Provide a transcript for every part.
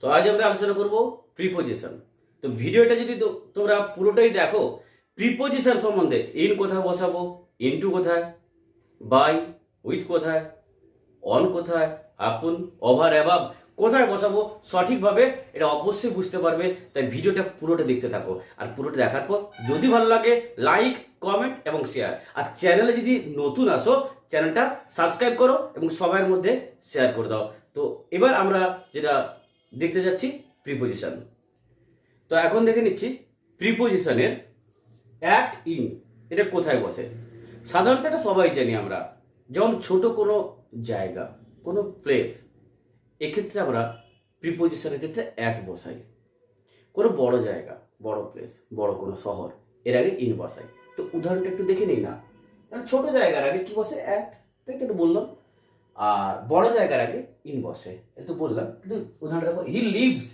তো আজ আমরা আলোচনা করব প্রিপোজিশন। তো ভিডিওটা যদি তোমরা পুরোটাই দেখো, প্রিপোজিশন সম্বন্ধে ইন কোথায় বসাবো, ইনটু কোথায়, বাই উইথ কোথায়, অন কোথায়, আপন, ওভার, অ্যাবাভ কোথায় বসাবো সঠিকভাবে এটা অবশ্যই বুঝতে পারবে। তাই ভিডিওটা পুরোটা দেখতে থাকো, আর পুরোটা দেখার পর যদি ভালো লাগে লাইক, কমেন্ট এবং শেয়ার। আর চ্যানেলে যদি নতুন আসো চ্যানেলটা সাবস্ক্রাইব করো এবং সবার মধ্যে শেয়ার করে দাও। তো এবার আমরা যেটা দেখতে যাচ্ছি প্রিপোজিশন। তো এখন দেখে নিচ্ছি প্রিপোজিশনের অ্যাট, ইন এটা কোথায় বসে। সাধারণত এটা সবাই জানি আমরা, যেমন ছোট কোনো জায়গা, কোনো প্লেস, এক্ষেত্রে আমরা প্রিপোজিশনের ক্ষেত্রে অ্যাট বসাই। কোনো বড় জায়গা, বড় প্লেস, বড় কোনো শহর, এর আগে ইন বসাই। তো উদাহরণটা একটু দেখে নিই না। কারণ ছোট জায়গার আগে কি বসে? অ্যাট, তাই তো একটু বললাম। আর বড় জায়গার আগে ইন বসে, এটা তো বললাম। কিন্তু উদাহরণটা দেখো, হি লিভস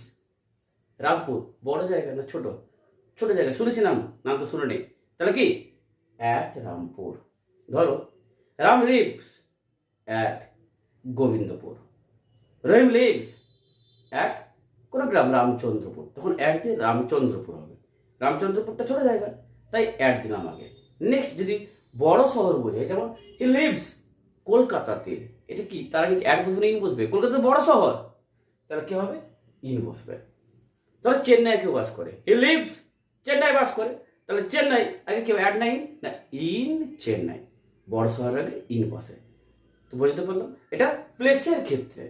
রামপুর, বড় জায়গা না ছোট? ছোট জায়গা, শুনেছি নাম, নাম তো শুনে নেই, তাহলে কি অ্যাট রামপুর। ধরো Ram lives at Gobindapur, Rahim lives at কোনো গ্রাম রামচন্দ্রপুর, তখন অ্যাট দিয়ে রামচন্দ্রপুর হবে। রামচন্দ্রপুরটা ছোট জায়গা, তাই অ্যাট দিলাম আগে। নেক্সট যদি বড় শহর বোঝায়, যেমন হি লিভস কলকাতাতে, এটা কি তার আগে অ্যাট বসবে না ইন বসবে? কলকাতা বড় শহর, তাহলে কি হবে? ইন বসবে। তাহলে চেন্নাই কেউ বাস করে, হি লিভস চেন্নাই বাস করে, তাহলে চেন্নাই আগে কেউ অ্যাড নাই না, ইন চেন্নাই, বড় শহরের আগে ইন বসে। তো বুঝতে পারলাম এটা প্লেসের ক্ষেত্রে,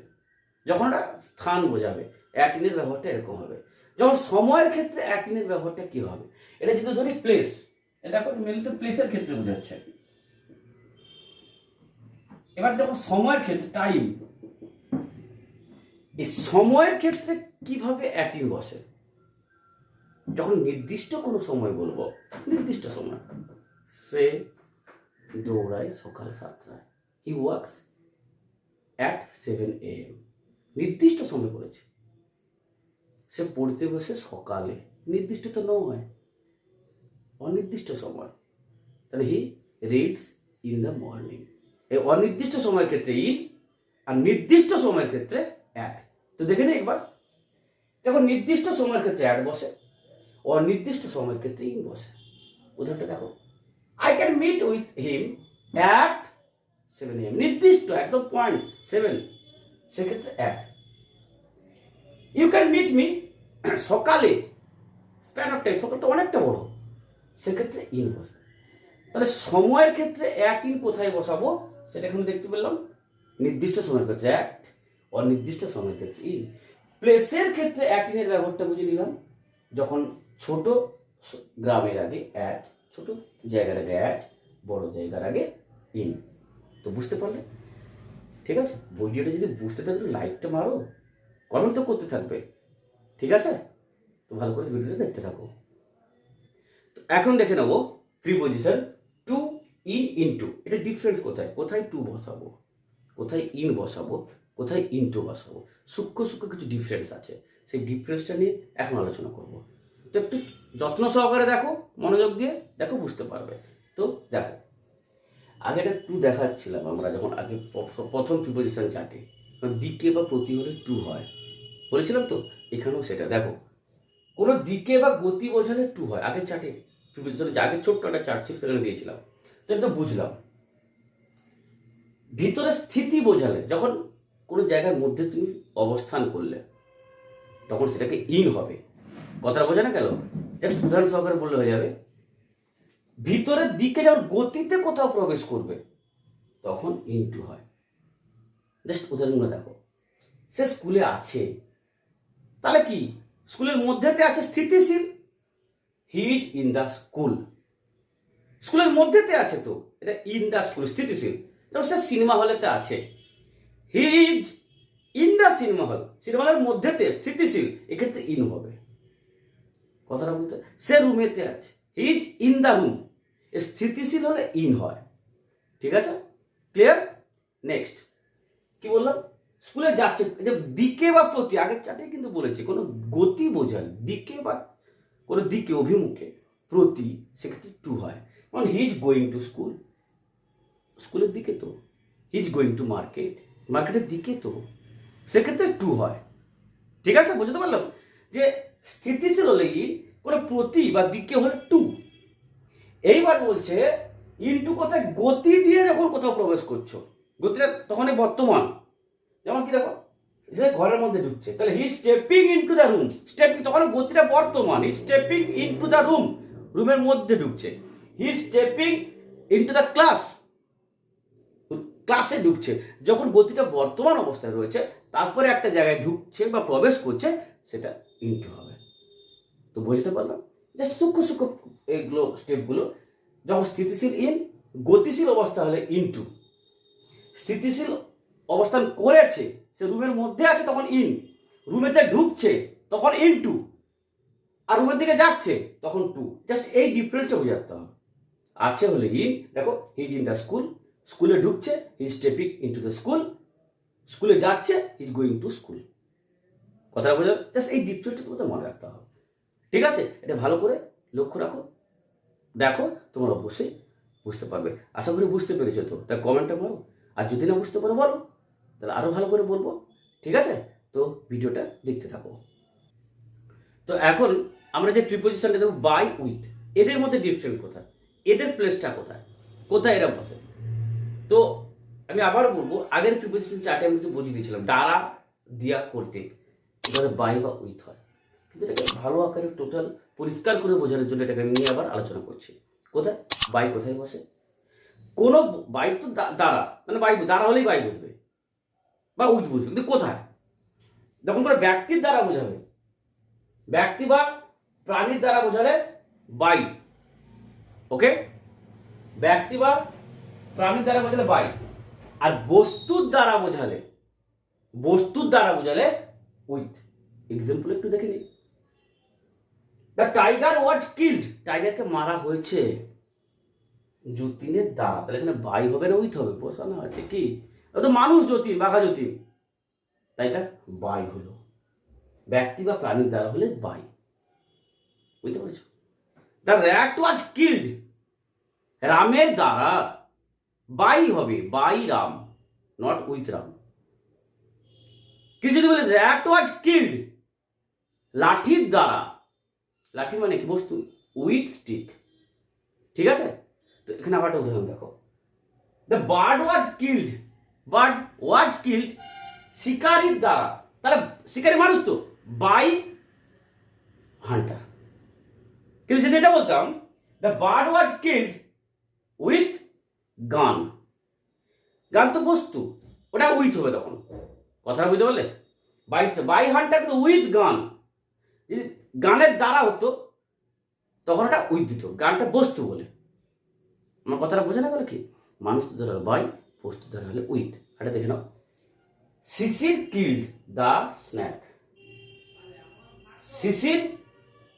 যখন এটা স্থান বোঝাবে অ্যাটিনের ব্যবহারটা এরকম হবে। যখন সময়ের ক্ষেত্রে অ্যাটিনের ব্যবহারটা কি হবে, এটা যদি ধরি প্লেস, এটা এখন মেনলি প্লেসের ক্ষেত্রে বোঝাচ্ছে। এবার যখন সময়ের ক্ষেত্রে, টাইম, এই সময়ের ক্ষেত্রে কিভাবে অ্যাটিন বসে? যখন নির্দিষ্ট কোনো সময় বলবো, নির্দিষ্ট সময়, সে দৌড়ায় সকাল 7টায়, হি ওয়ার্কস অ্যাট 7 AM, নির্দিষ্ট সময় বলেছে। সে পড়তে বসে সকালে, নির্দিষ্ট তো নয়, অনির্দিষ্ট সময়, তাহলে he reads in the morning. এই অনির্দিষ্ট সময়ের ক্ষেত্রে ইন, আর নির্দিষ্ট সময়ের ক্ষেত্রে অ্যাট। তো দেখে নিই একবার, যখন নির্দিষ্ট সময়ের ক্ষেত্রে অ্যাট বসে, অনির্দিষ্ট সময়ের ক্ষেত্রে ইন বসে। উদাহরণটা দেখো, I can meet with him at 7 AM, নির্দিষ্ট একদম পয়েন্ট 7, সেক্ষেত্রে at. You can meet me সকালে, স্প্যান অফ টাইম, সকালটা অনেকটা বড়, সেক্ষেত্রে ইন বসবে। তাহলে সময়ের ক্ষেত্রে অ্যাট ইন কোথায় বসাবো সেটা এখন দেখতে পেলাম। নির্দিষ্ট সময়ের ক্ষেত্রে অ্যাট, অনির্দিষ্ট সময়ের ক্ষেত্রে ইন। প্লেসের ক্ষেত্রে অ্যাট ইনের ব্যবহারটা বুঝে নিলাম, যখন ছোট গ্রামের আগে অ্যাট, ছোট জায়গার আগে অ্যাট, বড় জায়গার আগে ইন। তো বুঝতে পারলে? ঠিক আছে, ভিডিওটা যদি বুঝতে থাকলে লাইকটা মারো, কমেন্ট তো করতে থাকবে, ঠিক আছে? তো ভালো করে ভিডিওটা দেখতে থাকো। তো এখন দেখে নেবো প্রিপোজিশন টু, ইন, ইনটু, এটা ডিফারেন্স কোথায়? কোথায় টু বসাবো, কোথায় ইন বসাবো, কোথায় ইনটু বসাবো, সূক্ষ্ম সূক্ষ্ম কিছু ডিফারেন্স আছে, সেই ডিফারেন্সটা নিয়ে এখন আলোচনা করব। তো একটু যত্ন সহকারে দেখো, মনোযোগ দিয়ে দেখো, বুঝতে পারবে। তো দেখো, আগে একটা টু দেখাচ্ছিলাম আমরা যখন আগে প্রথম প্রিপোজিশন চার্টে, দিকে বা প্রতি হলে টু হয় বলেছিলাম। তো এখানেও সেটা দেখো, কোনো দিকে বা গতি বোঝালে টু হয়। আগের চার্টে প্রিপোজিশনে, আগে ছোট্ট একটা চার্ট ছিল সেখানে দিয়েছিলাম, তো এটা তো বুঝলাম। ভিতরে স্থিতি বোঝালে, যখন কোনো জায়গার মধ্যে তুমি অবস্থান করলে, তখন সেটাকে ইন হবে। কথাটা বোঝা না গেল? জাস্ট উদাহরণ সহকারে বললে হয়ে যাবে। ভিতরের দিকে যখন গতিতে কোথাও প্রবেশ করবে, তখন ইনটু হয়। জাস্ট উদাহরণগুলো দেখো, সে স্কুলে আছে, তাহলে কি স্কুলের মধ্যেতে আছে, স্থিতিশীল, he is in the school, স্কুলের মধ্যেতে আছে, তো এটা ইন দ্য স্কুল, স্থিতিশীল। যেমন সে সিনেমা হলেতে আছে, he is in the cinema hall, cinema হলের মধ্যেতে, স্থিতিশীল, এক্ষেত্রে ইন হবে। কথাটা বলতে, সে রুমেতে আছে, he is in the room, স্থিতিশীল হলে ইন হয়। ঠিক আছে, ক্লিয়ার? নেক্সট কি বললাম? স্কুলে যাচ্ছে, যে দিকে বা প্রতি, আগের চার্টে কিন্তু বলেছি, কোনো গতি বোঝাল দিকে বা কোনো দিকে, অভিমুখে, প্রতি, সেক্ষেত্রে টু হয়। যেমন he is going to school, স্কুলের দিকে তো, he is going to market, মার্কেটের দিকে তো, সেক্ষেত্রে টু হয়। ঠিক আছে, বুঝতে পারলাম যে স্থিতিশীল হলে ইন, কোনো প্রতি বা দিকে হলে টু। এইবার বলছে ইনটু কোথায়, গতি দিয়ে যখন কোথাও প্রবেশ করছো, গতিটা তখনই বর্তমান। যেমন কি দেখো, সে ঘরের মধ্যে ঢুকছে, তাহলে he stepping into the room, stepping তখন গতিটা বর্তমান, he stepping into the room, রুমের মধ্যে ঢুকছে। He stepping into the class, ক্লাসে ঢুকছে। যখন গতিটা বর্তমান অবস্থায় রয়েছে, তারপরে একটা জায়গায় ঢুকছে বা প্রবেশ করছে, সেটা ইনটু হবে। তো বুঝতে পারলাম জাস্ট সূক্ষ্ম সূক্ষ্ম এগুলো স্টেপগুলো। যখন স্থিতিশীল ইন, গতিশীল অবস্থা হলে ইনটু, স্থিতিশীল অবস্থান করেছে, সে রুমের মধ্যে আছে তখন ইন, রুমেতে ঢুকছে তখন ইনটু, আর রুমের দিকে যাচ্ছে তখন টু। জাস্ট এই ডিফারেন্সটা বোঝাতে হবে। আছে হলে ইন, দেখো he is in the school, স্কুলে ঢুকছে, he is stepping into the school, স্কুলে যাচ্ছে, he is going to school. কথাটা বোঝা, জাস্ট এই ডিফারেন্সটা তোমাদের মনে রাখতে হবে। ঠিক আছে, এটা ভালো করে লক্ষ্য রাখো, দেখো, তোমরা অবশ্যই বুঝতে পারবে। আশা করি বুঝতে পেরেছো। তো তাই কমেন্টে বলো, আর যদি না বুঝতে পারো বলো, তাহলে আরও ভালো করে বলবো। ঠিক আছে, তো ভিডিওটা দেখতে থাকো। তো এখন আমরা যে প্রিপোজিশনটা দেবো বাই উইথ, এদের মধ্যে ডিফারেন্স কোথায়, এদের প্লেসটা কোথায়, কোথায় এরা বসে। তো আমি আবার বলবো, আগের প্রিপোজিশন চার্টে আমি কিন্তু বুঝিয়ে দিয়েছিলাম দ্বারা, দিয়া, কর্তৃক, এখানে বাই বা উইথ হয়। কিন্তু এটাকে ভালো আকারে টোটাল পরিষ্কার করে বোঝানোর জন্য এটাকে আমি নিয়ে আবার আলোচনা করছি। কোথায় বাই কোথায় বসে, কোনো বাই তো দ্বারা, মানে বাই দ্বারা হলেই বাই বসবে বা উইথ বসবে, কিন্তু কোথায়, যখন করে ব্যক্তির দ্বারা বোঝাবে, ব্যক্তি বা প্রাণীর দ্বারা বোঝালে বাই, ওকে, ব্যক্তি বা প্রাণীর দ্বারা বোঝালে বাই, আর বস্তুর দ্বারা বোঝালে, বস্তুর দ্বারা বোঝালে উইথ। এক্সাম্পল একটু দেখে নিই। দ্য টাইগার ওয়াজ কিল্ড, টাইগারকে মারা হয়েছে যতীনের দ্বারা, তাহলে এখানে বাই হবে না উইথ হবে, বসানো আছে কি, তো মানুষ যতীন, বাঘা যতীন, তাই এটা বাই হলো। ব্যক্তি বা প্রাণীর দ্বারা হলে বাই, বুঝতে পেরেছো। দ্য র্যাট ওয়াজ কিল্ড, রামের দ্বারা, বাই হবে, by Ram, not with Ram. কিছু যদি বলে র্যাট ওয়াজ কিল্ড লাঠির দ্বারা, লাঠি মানে কি বস্তু, উইথ স্টিক। ঠিক আছে, তো এখানে আবার একটা উদাহরণ দেখো। The bird was killed, bird was killed শিকারির দ্বারা, তাহলে শিকারি মানুষ তো, বাই হান্টার। কিন্তু যদি এটা বলতাম the bird was killed with গান, গান তো বস্তু, ওটা উইথ হবে তখন। কথাটা বুঝতে পারলে, বাই বাই হান্টার কিন্তু উইথ গান, যদি গানের দ্বারা হতো তখন ওটা উইথ দিত, গানটা বস্তু বলে। আমার কথাটা বোঝা না গেল কি, মানুষ দ্বারা বাই, বস্তু দ্বারা হলে উইথ। এটা দেখে নাও, Shishir killed the snake, Shishir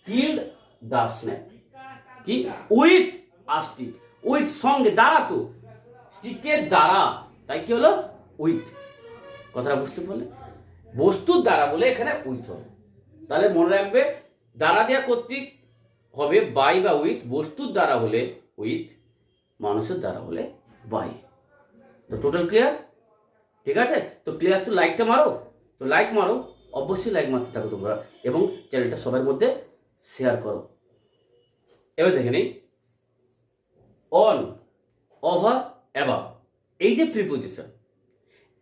killed the snake, কি উইথ আ স্টিক, উইথ সঙ্গে, দ্বারা তো, স্টিকের দ্বারা, তাই কি হলো উইথ। কথাটা বুঝতে পারলে, বস্তুর দ্বারা বলে এখানে উইথ হবে। তাহলে মনে রাখবে, দ্বারা দেওয়া কর্তৃক হবে বাই বা উইথ, বস্তুর দ্বারা হলে উইথ, মানুষের দ্বারা হলে বাই। তো টোটাল ক্লিয়ার? ঠিক আছে, তো ক্লিয়ার তো লাইকটা মারো, তো লাইক মারো, অবশ্যই লাইক মারতে থাকো তোমরা, এবং চ্যানেলটা সবার মধ্যে শেয়ার করো। এবার দেখে নেই, অন, ওভার, অ্যাবাভ, এই যে প্রিপোজিশন,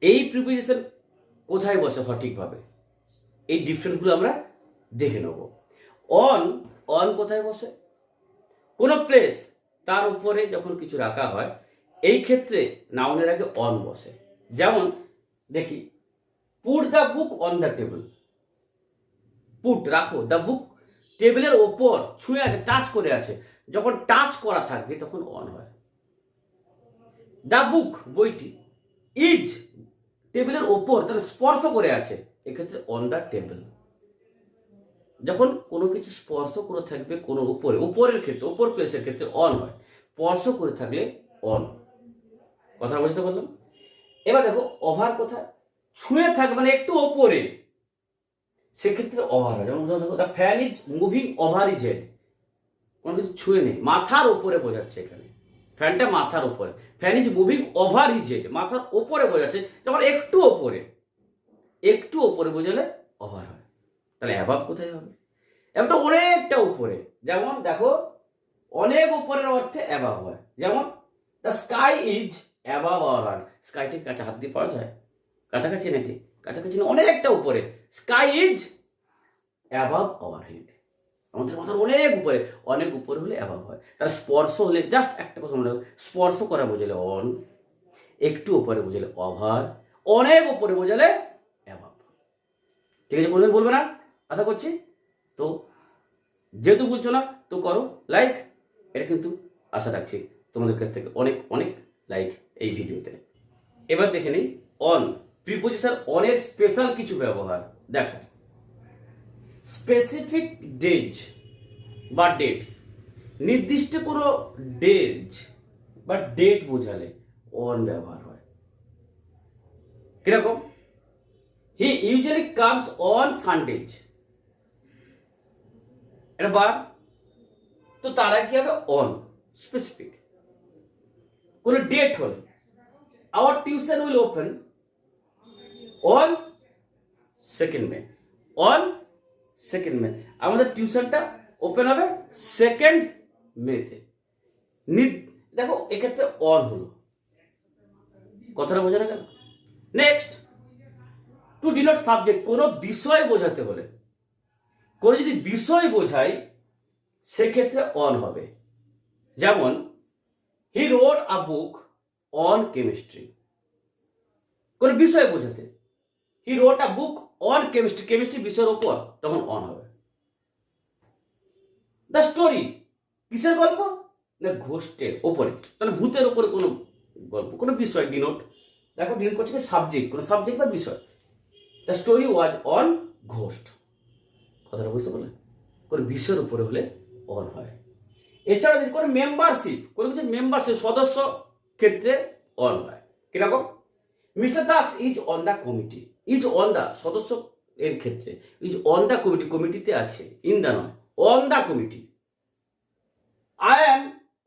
এই প্রিপোজিশন কোথায় বসে সঠিকভাবে, এই ডিফারেন্সগুলো আমরা দেখে নেব। অন, অন কোথায় বসে, কোনো প্লেস তার উপরে যখন কিছু রাখা হয়, এই ক্ষেত্রে নাউনের আগে অন বসে। যেমন দেখি, put the book on the table, put রাখো, দ্য বুক টেবিলের ওপর, ছুঁয়ে আছে, টাচ করে আছে, যখন টাচ করা থাকবে তখন অন হয়। দ্য বুক বইটি, ইজ টেবিলের ওপর, তাহলে স্পর্শ করে আছে, এক্ষেত্রে অন দ্য টেবিল। যখন কোনো কিছু স্পর্শ করে থাকবে কোনো উপরে, উপরের ক্ষেত্রে, উপর প্লেসের ক্ষেত্রে অন হয়, স্পর্শ করে থাকলে অন। কথা বুঝতে পারলাম। এবার দেখো ওভার কোথায়, ছুঁয়ে থাকবে মানে একটু ওপরে, সেক্ষেত্রে ওভার হয়। যেমন দেখো, the fan is moving over is head, কোনো কিছু ছুঁয়ে নেই, মাথার উপরে বোঝাচ্ছে এখানে, ফ্যানটা মাথার উপরে, fan is moving over is head, মাথার উপরে বোঝাচ্ছে, যখন একটু ওপরে, একটু ওপরে বোঝালে ওভার হয়। তাহলে অ্যাবাভ কোথায় হবে? অ্যাবাভটা অনেকটা উপরে। যেমন দেখো, অনেক উপরের অর্থে অ্যাবাভ হয়। যেমন the sky is above our heart. স্কাইটি কাছে হাত দিয়ে পাওয়া যায়? কাছাকাছি নাকি? কাছাকাছি না, অনেকটা উপরে। Sky is above our head, আমাদের মাথার অনেক উপরে। অনেক উপরে হলে অ্যাবাভ হয়। তাহলে স্পর্শ হলে জাস্ট একটা কথা মনে রাখবে, স্পর্শ করা বোঝালে অন, একটু উপরে বোঝালে ওভার, অনেক উপরে বোঝালে অ্যাবাভ। ঠিক আছে, কোনোদিন বলবে না, আশা করছি। তো যেহেতু বলছো না তো করো লাইক, এটা কিন্তু আশা রাখছি তোমাদের কাছ থেকে অনেক অনেক লাইক এই ভিডিওতে। এবার দেখে নিই অন, প্রিপোজিশন অনের স্পেশাল কিছু ব্যবহার। দেখো, স্পেসিফিক ডেজ বা ডেটস, নির্দিষ্ট কোনো ডেজ বা ডেট বোঝালে অন ব্যবহার হয়। কিরকম? He usually comes on Sundays, এটা বার, তো তারা কি হবে? অন। স্পেসিফিক কোনো ডেট হলে, our tuition will open on 2nd May, on 2nd May, আমাদের টিউশনটা ওপেন হবে 2nd মেতে। দেখো এক্ষেত্রে অন হলো, কথাটা বোঝা না কেন? নেক্সট, টু ডিনোট সাবজেক্ট, কোনো বিষয় বোঝাতে হলে, কোনো যদি বিষয় বোঝায় সেক্ষেত্রে অন হবে। যেমন he wrote a book on chemistry, কোনো বিষয় বোঝাতে, he wrote a book on chemistry, chemistry বিষয়ের ওপর, তখন অন হবে। দ্য স্টোরি, কিসের গল্প? না ঘোস্টের ওপরে, তাহলে ভূতের ওপরে কোনো গল্প, কোনো বিষয় ডিনোট। দেখো ডিনোট করছে সাবজেক্ট, কোনো সাবজেক্ট বা বিষয়। The story was on ghost, কথাটা বুঝতে পারলেন? কোনো বিষয়ের উপরে হলে অন হয়। এছাড়া যদি কোনো মেম্বারশিপ, কোনো কিছু মেম্বারশিপ সদস্য ক্ষেত্রে অন হয়। কিরকম? Mister Das is on the committee, is on the সদস্য এর ক্ষেত্রে, ইজ অন দ্য কমিটি, কমিটিতে আছে, ইন দ্য নয়, on the committee. I am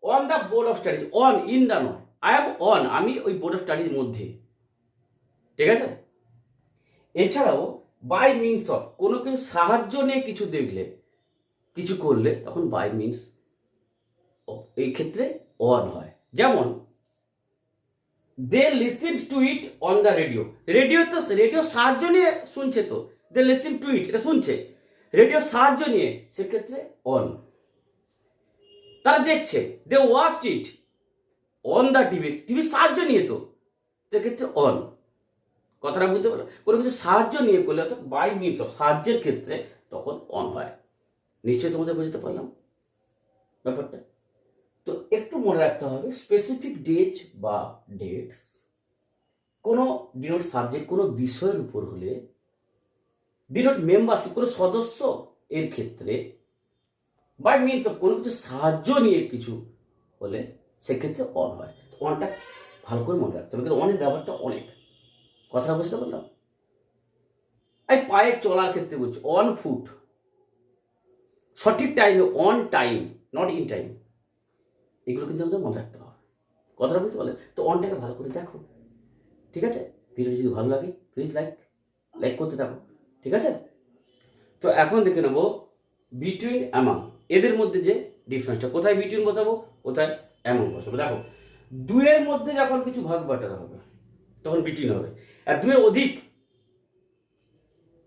on the board of studies, on, in the নয়, আই অ্যাম অন, আমি ওই বোর্ড অফ স্টাডির মধ্যে। ঠিক আছে? এছাড়াও বাই মিনস অফ, কোনো কিছু সাহায্য নিয়ে কিছু দেখলে, কিছু করলে, তখন বাই মিনস এই ক্ষেত্রে অন হয়। যেমন they listen to it on the radio, radio তো, রেডিও সাহায্য নিয়ে শুনছে, তো দে লিসেন টু ইট, এটা শুনছে, রেডিও সাহায্য নিয়ে, সেক্ষেত্রে অন। তারা দেখছে, they watch it on the TV, TV সাহায্য নিয়ে, তো সেক্ষেত্রে অন। কথাটা বুঝতে পারলো? কোনো কিছু সাহায্য নিয়ে করলে, অর্থাৎ বাই মিনস অফ, সাহায্যের ক্ষেত্রে তখন অন হয়। নিশ্চয়ই তোমাদের বুঝতে পারলাম ব্যাপারটা। তো একটু মনে রাখতে হবে, স্পেসিফিক ডেট বা ডেটস কোনো ডিনোট সাবজেক্ট, কোনো বিষয়ের উপর হলে, ডিনোট মেম্বারশিপ, কোনো সদস্য এর ক্ষেত্রে, বাই মিনস অফ, কোনো কিছু সাহায্য নিয়ে কিছু হলে, সেক্ষেত্রে অন হয়। অনটা ভালো করে মনে রাখতে হবে, কিন্তু অনের ব্যাপারটা অনেক। কথা বুঝতে পারলাম? এই পায়ে চলার ক্ষেত্রে বলছি, অন ফুট, সঠিক টাইমে, on time, not in time, এগুলো কিন্তু আমাদের মনে রাখতে হবে। কথাটা বুঝতে পারলে? তো অনটাকে ভালো করে দেখো। ঠিক আছে? ভিডিওটি যদি ভালো লাগে প্লিজ লাইক করতে থাকো। ঠিক আছে? তো এখন দেখে নেবো বিটুইন অ্যামাং, এদের মধ্যে যে ডিফারেন্সটা, কোথায় বিটুইন বসাবো, কোথায় অ্যামাং বসাবো। দেখো, দুয়ের মধ্যে যখন কিছু ভাগ বাটারা হবে তখন বিটুইন হবে, আর দুয়ের অধিক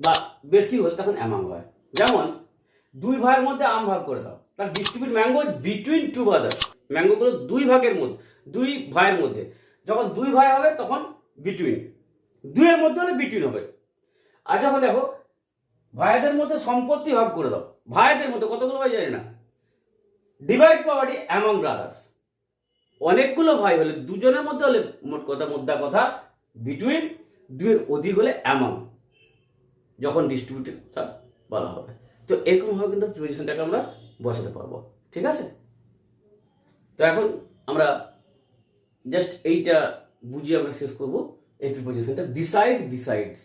বা বেশি হলে তখন অ্যামাং হয়। যেমন দুই ভাইয়ের মধ্যে আম ভাগ করে দাও, তার distribute mango between two brothers, ম্যাঙ্গোগুলো দুই ভাগের মধ্যে, দুই ভাইয়ের মধ্যে। যখন দুই ভাই হবে তখন বিটুইন, দুইয়ের মধ্যে হলে বিটুইন হবে। আর যখন দেখো ভাইদের মধ্যে সম্পত্তি ভাগ করে দাও, ভাইদের মধ্যে কতগুলো ভাই জানি না, ডিভাইড প্রপার্টি অ্যামং ব্রাদার্স, অনেকগুলো ভাই হলে, দুজনের মধ্যে হলে মোদ্দা কথা বিটুইন, দুইয়ের অধিক হলে অ্যামং, যখন ডিস্ট্রিবিউটেড কথা বলা হবে। তো এরকমভাবে কিন্তু প্রিপোজিশনটাকে আমরা বসাতে পারবো। ঠিক আছে? তো এখন আমরা জাস্ট এইটা বুঝিয়ে আমরা শেষ করব এই প্রিপোজিশনটা, বিসাইডস।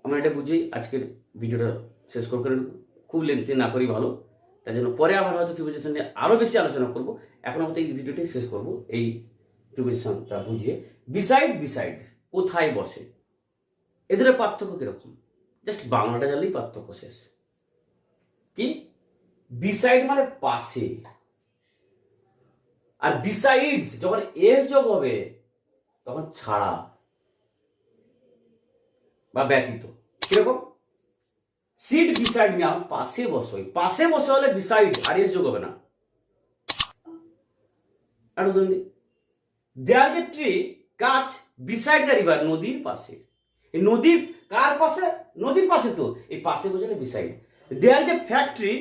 আমরা এটা বুঝেই আজকের ভিডিওটা শেষ করব, কারণ খুব লেন্থি না করি ভালো, তাই জন্য পরে আবার হয়তো প্রিপোজিশন নিয়ে আরও বেশি আলোচনা করব। এখন আমরা এই ভিডিওটাই শেষ করব এই প্রিপোজিশনটা বুঝিয়ে। বিসাইড, কোথায় বসে, এদের পার্থক্য কীরকম, জাস্ট বাংলাটা জানলেই পার্থক্য শেষ। কি বিসাইড মানে পাশে, আর বিসাইডস যখন এস যোগ হবে তখন ছাড়া বা ব্যতীত। কিরকম? সিট বিসাইড মি, আমার পাশে বসো, পাশে বসে হলে বিসাইড আর এস যোগ হবে না। আর উদাহরণ দিই, দেয়ার ইজ এ ট্রি, গাছ, বিসাইড দ্য রিভার, নদীর পাশে। এই নদীর কার পাশে? নদীর পাশে তো, এই পাশে বোঝালে beside. There is a factory,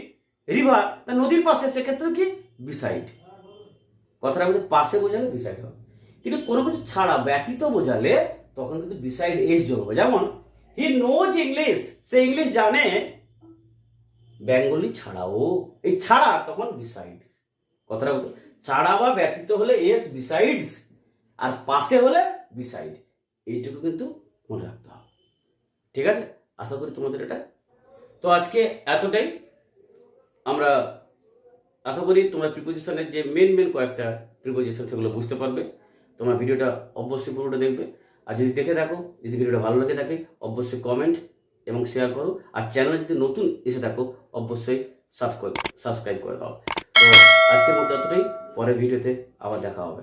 river, তা নদীর পাশে, সেক্ষেত্রে কি বিসাইড। কথাটা বলতে পাশে বোঝালে বিসাইড হবে, কিন্তু কোনো কিছু ছাড়া ব্যতীত বোঝালে তখন কিন্তু বিসাইড এস যোগ হবে। যেমন he knows English, say English জানে, বেঙ্গলি ছাড়াও, এই ছাড়া তখন বিসাইড। কথাটা বলতে ছাড়া বা ব্যতীত হলে এস বিসাইডস, আর পাশে হলে বিসাইড। এইটুকু কিন্তু মনে রাখতে হবে। ঠিক আছে, আশা করি তোমাদের এটা। তো আজকে এতটাই। আমরা আশা করি তোমরা প্রিপোজিশনের যে মেন কয়েকটা প্রিপোজিশন সেগুলো বুঝতে পারবে। তোমরা ভিডিওটা অবশ্যই পুরোটা দেখবে, আর যদি দেখে থাকো, যদি ভিডিওটা ভালো লেগে থাকে অবশ্যই কমেন্ট এবং শেয়ার করো, আর চ্যানেলে যদি নতুন এসে থাকো অবশ্যই সাবস্ক্রাইব করে দাও। তো আজকের মতো এতটাই, পরের ভিডিওতে আবার দেখা হবে।